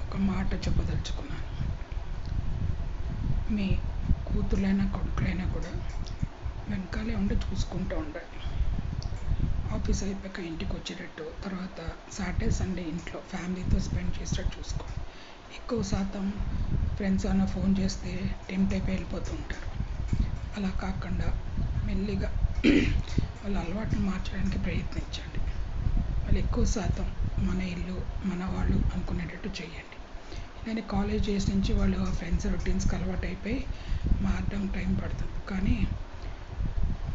ఒక మాట చెప్పదలుచుకున్నాను. మీ కూతుర్లైనా కొడుకులైనా కూడా వెనకాలే ఉండి చూసుకుంటూ ఉండాలి. ఆఫీస్ అయిపోయాక ఇంటికి వచ్చేటట్టు, తర్వాత సాటర్డే సండే ఇంట్లో ఫ్యామిలీతో స్పెండ్ చేసేటట్టు చూసుకోండి. ఎక్కువ శాతం ఫ్రెండ్స్ అన్న ఫోన్ చేస్తే టెంప్ట్ అయిపోయి వెళ్ళిపోతూ ఉంటారు. అలా కాకుండా మెల్లిగా వాళ్ళ అలవాట్లు మార్చడానికి ప్రయత్నించండి. వాళ్ళు ఎక్కువ శాతం మన ఇల్లు మన వాళ్ళు అనుకునేటట్టు చేయండి. నేను కాలేజ్ డేస్ నుంచి వాళ్ళు ఫ్రెండ్స్ రొటీన్స్కి అలవాటు అయిపోయి మారడం టైం పడుతుంది, కానీ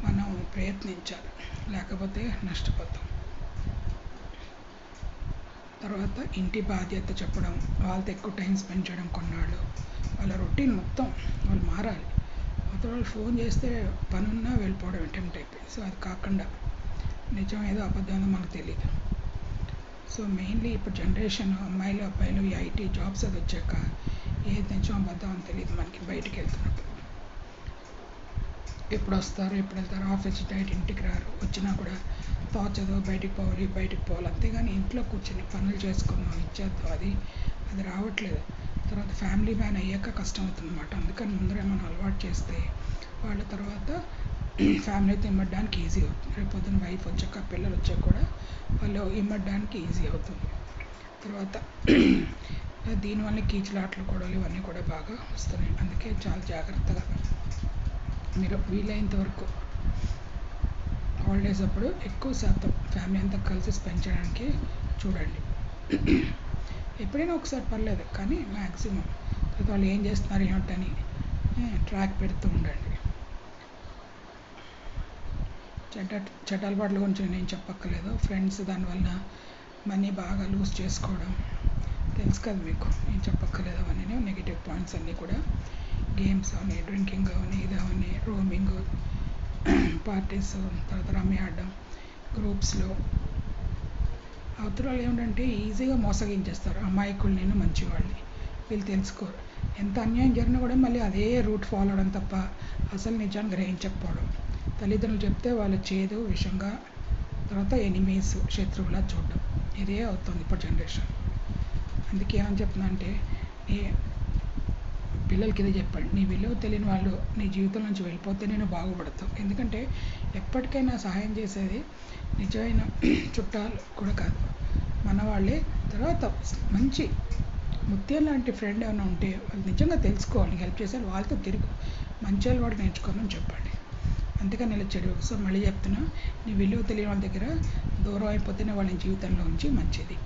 మనం ప్రయత్నించాలి, లేకపోతే నష్టపోతాం. తర్వాత ఇంటి బాధ్యత చెప్పడం, వాళ్ళతో ఎక్కువ టైం స్పెండ్ చేయడం, కొన్నాళ్ళు వాళ్ళ రొటీన్ మొత్తం వాళ్ళు మారాలి. అవతల వాళ్ళు ఫోన్ చేస్తే పనున్నా వెళ్ళిపోవడం అటెంప్ట్ అయిపోయి, సో అది కాకుండా నిజం ఏదో అబద్ధం ఏదో మనకు తెలియదు. సో మెయిన్లీ ఇప్పుడు జనరేషన్ అమ్మాయిలు అబ్బాయిలు ఈ ఐటీ జాబ్స్ అది వచ్చాక ఏది నిజం అబద్ధం అని తెలియదు మనకి. బయటికి వెళ్తున్నప్పుడు ఎప్పుడు వస్తారు ఎప్పుడు వెళ్తారు, ఆఫీస్ డైట్ ఇంటికి రారు, వచ్చినా కూడా తోచదు, బయటికి పోవాలి, అంతేగాని ఇంట్లో కూర్చొని పనులు చేసుకుందాం ఇచ్చేద్దాం అది రావట్లేదు. తర్వాత ఫ్యామిలీ మ్యాన్ అయ్యాక కష్టం అవుతుంది అన్నమాట. అందుకని ముందరే మనం అలవాటు చేస్తే వాళ్ళ తర్వాత ఫ్యామిలీతో ఇమ్మడడానికి ఈజీ అవుతుంది. రేపు పొద్దున్న వైఫ్ వచ్చాక పిల్లలు వచ్చాక కూడా వాళ్ళు ఇమ్మడడానికి ఈజీ అవుతుంది. తర్వాత దీనివల్ల కీచులాట్లు గొడవలు ఇవన్నీ కూడా బాగా వస్తున్నాయి. అందుకే చాలా జాగ్రత్తగా మీరు వీలైనంత వరకు హాలిడేస్ అప్పుడు ఎక్కువ శాతం ఫ్యామిలీ అంతా కలిసి స్పెండ్ చేయడానికి చూడండి. ఎప్పుడైనా ఒకసారి పర్లేదు, కానీ మ్యాక్సిమం వాళ్ళు ఏం చేస్తున్నారు ఏమిటని ట్రాక్ పెడుతూ ఉండండి. చెడ్డ అలవాట్ల గురించి నేను చెప్పక్కర్లేదు. ఫ్రెండ్స్ దానివల్ల మనీ బాగా లూజ్ చేసుకోవడం తెలుసు కదా మీకు, నేను చెప్పక్కర్లేదు. అవన్నీ నెగిటివ్ పాయింట్స్ అన్నీ కూడా. గేమ్స్ అవన్నీ, డ్రింకింగ్ అవన్నీ, ఇది అవన్నీ, రోమింగ్, పార్టీస్, తర్వాత రమ్మి ఆడడం గ్రూప్స్లో. అవతల వాళ్ళు ఏమిటంటే ఈజీగా మోసగించేస్తారు. అమాయకులు నేను మంచివాళ్ళని వీళ్ళు తెలుసుకోరు. ఎంత అన్యాయం జరిగినా కూడా మళ్ళీ అదే రూట్ ఫాలో అవడం తప్ప అసలు నిజాన్ని గ్రహించకపోవడం. తల్లిదండ్రులు చెప్తే వాళ్ళు చేదు విషంగా, తర్వాత ఎనిమీస్ శత్రువులా చూడడం, ఇదే అవుతుంది ఇప్పుడు జనరేషన్. అందుకే ఏమని చెప్తున్నా అంటే, నీ పిల్లలకి ఇదే చెప్పండి, నీ విలువ తెలియని వాళ్ళు నీ జీవితం నుంచి వెళ్ళిపోతే నేను బాగుపడతావు. ఎందుకంటే ఎప్పటికైనా సహాయం చేసేది నిజమైన చుట్టాలు కూడా కాదు, మన వాళ్ళే. తర్వాత మంచి ముత్యం లాంటి ఫ్రెండ్ ఏమైనా ఉంటే వాళ్ళు నిజంగా తెలుసుకోవాలి, హెల్ప్ చేసేది వాళ్ళతో తిరుగు, మంచి అలవాటు నేర్చుకోమని చెప్పండి. అందుకని ఇలా చెడు. సో మళ్ళీ చెప్తున్నా, నీ విలువ తెలియని వాళ్ళ దగ్గర దూరం అయిపోతేనే వాళ్ళ జీవితంలో ఉంచి మంచిది.